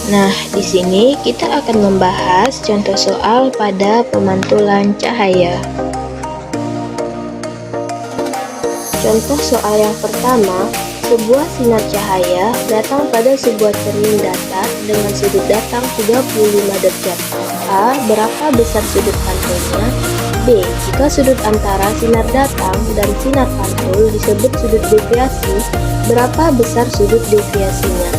Nah, di sini kita akan membahas contoh soal pada pemantulan cahaya. Contoh soal yang pertama, sebuah sinar cahaya datang pada sebuah cermin datar dengan sudut datang 35 derajat. A. Berapa besar sudut pantulnya? B. Jika sudut antara sinar datang dan sinar pantul disebut sudut deviasi, berapa besar sudut deviasinya?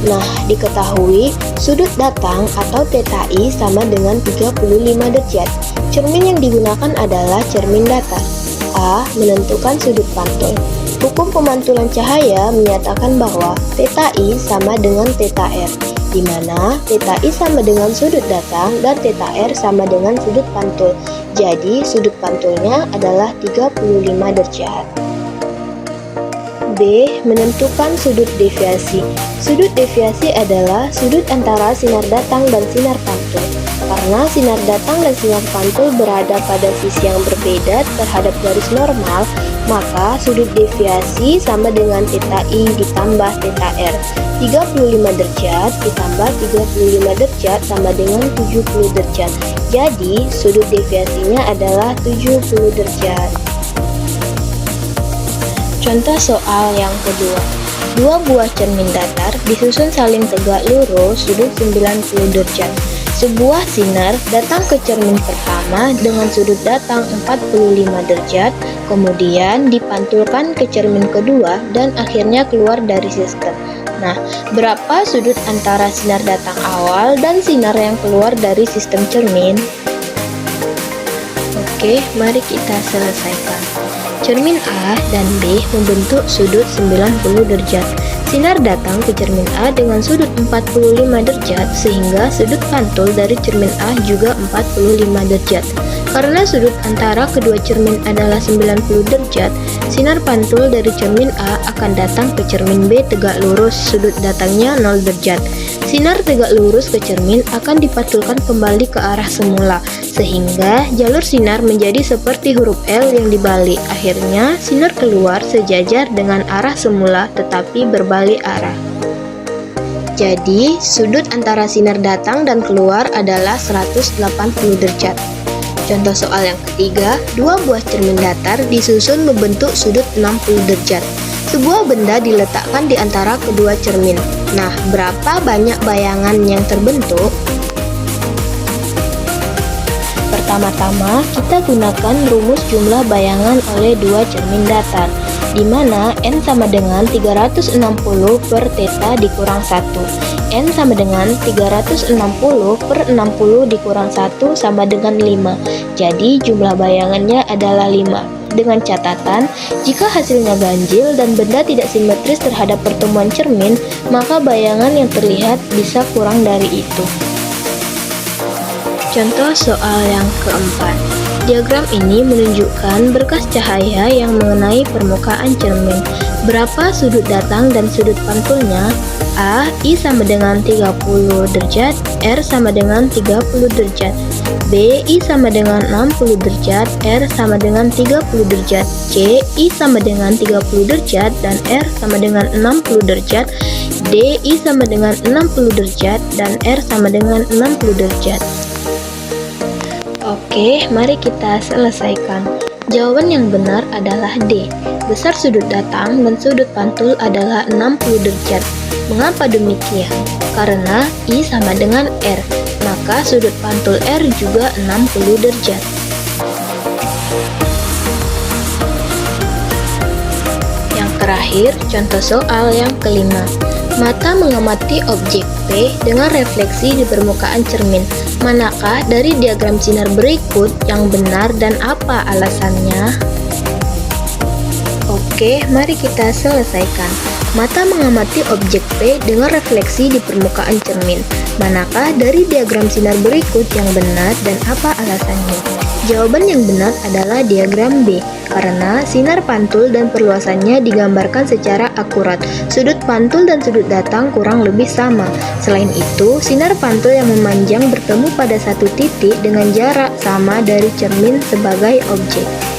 Nah, diketahui sudut datang atau theta I sama dengan 35 derajat. Cermin yang digunakan adalah cermin datar. A. Menentukan sudut pantul. Hukum pemantulan cahaya menyatakan bahwa theta I sama dengan theta R, di mana theta I sama dengan sudut datang dan theta R sama dengan sudut pantul. Jadi, sudut pantulnya adalah 35 derajat. B. Menentukan sudut deviasi. Sudut deviasi adalah sudut antara sinar datang dan sinar pantul. Karena sinar datang dan sinar pantul berada pada sisi yang berbeda terhadap garis normal, maka sudut deviasi sama dengan theta I ditambah theta R. 35 derajat ditambah 35 derajat sama dengan 70 derajat. Jadi, sudut deviasinya adalah 70 derajat. Contoh soal yang kedua. Dua buah cermin datar disusun saling tegak lurus sudut 90 derajat. Sebuah sinar datang ke cermin pertama dengan sudut datang 45 derajat, kemudian dipantulkan ke cermin kedua dan akhirnya keluar dari sistem. Nah, berapa sudut antara sinar datang awal dan sinar yang keluar dari sistem cermin? Oke, mari kita selesaikan. Cermin A dan B membentuk sudut 90 derajat. Sinar datang ke cermin A dengan sudut 45 derajat sehingga sudut pantul dari cermin A juga 45 derajat. Karena sudut antara kedua cermin adalah 90 derajat, sinar pantul dari cermin A akan datang ke cermin B tegak lurus, sudut datangnya 0 derajat. Sinar tegak lurus ke cermin akan dipantulkan kembali ke arah semula, sehingga jalur sinar menjadi seperti huruf L yang dibalik. Akhirnya, sinar keluar sejajar dengan arah semula tetapi berbalik arah. Jadi, sudut antara sinar datang dan keluar adalah 180 derajat. Contoh soal yang ketiga, dua buah cermin datar disusun membentuk sudut 60 derajat. Sebuah benda diletakkan di antara kedua cermin. Nah, berapa banyak bayangan yang terbentuk? Pertama-tama, kita gunakan rumus jumlah bayangan oleh dua cermin datar, di mana N sama dengan 360 per theta dikurang 1. N sama dengan 360 per 60 dikurang 1 sama dengan 5. Jadi, jumlah bayangannya adalah 5. Dengan catatan, jika hasilnya ganjil dan benda tidak simetris terhadap pertemuan cermin, maka bayangan yang terlihat bisa kurang dari itu. Contoh soal yang keempat. Diagram ini menunjukkan berkas cahaya yang mengenai permukaan cermin. Berapa sudut datang dan sudut pantulnya? A. I sama dengan 30 derajat, R sama dengan 30 derajat. B. I sama dengan 60 derajat, R sama dengan 30 derajat. C. I sama dengan 30 derajat dan R sama dengan 60 derajat. D. I sama dengan 60 derajat dan R sama dengan 60 derajat. Oke, mari kita selesaikan. Jawaban yang benar adalah D. Besar sudut datang dan sudut pantul adalah 60 derajat. Mengapa demikian? Karena I sama dengan R, maka sudut pantul R juga 60 derajat. Yang terakhir, contoh soal yang kelima. Mata mengamati objek P dengan refleksi di permukaan cermin. Manakah dari diagram sinar berikut yang benar dan apa alasannya? Oke, mari kita selesaikan. Mata mengamati objek P dengan refleksi di permukaan cermin. Manakah dari diagram sinar berikut yang benar dan apa alasannya? Jawaban yang benar adalah diagram B, karena sinar pantul dan perluasannya digambarkan secara akurat. Sudut pantul dan sudut datang kurang lebih sama. Selain itu, sinar pantul yang memanjang bertemu pada satu titik dengan jarak sama dari cermin sebagai objek.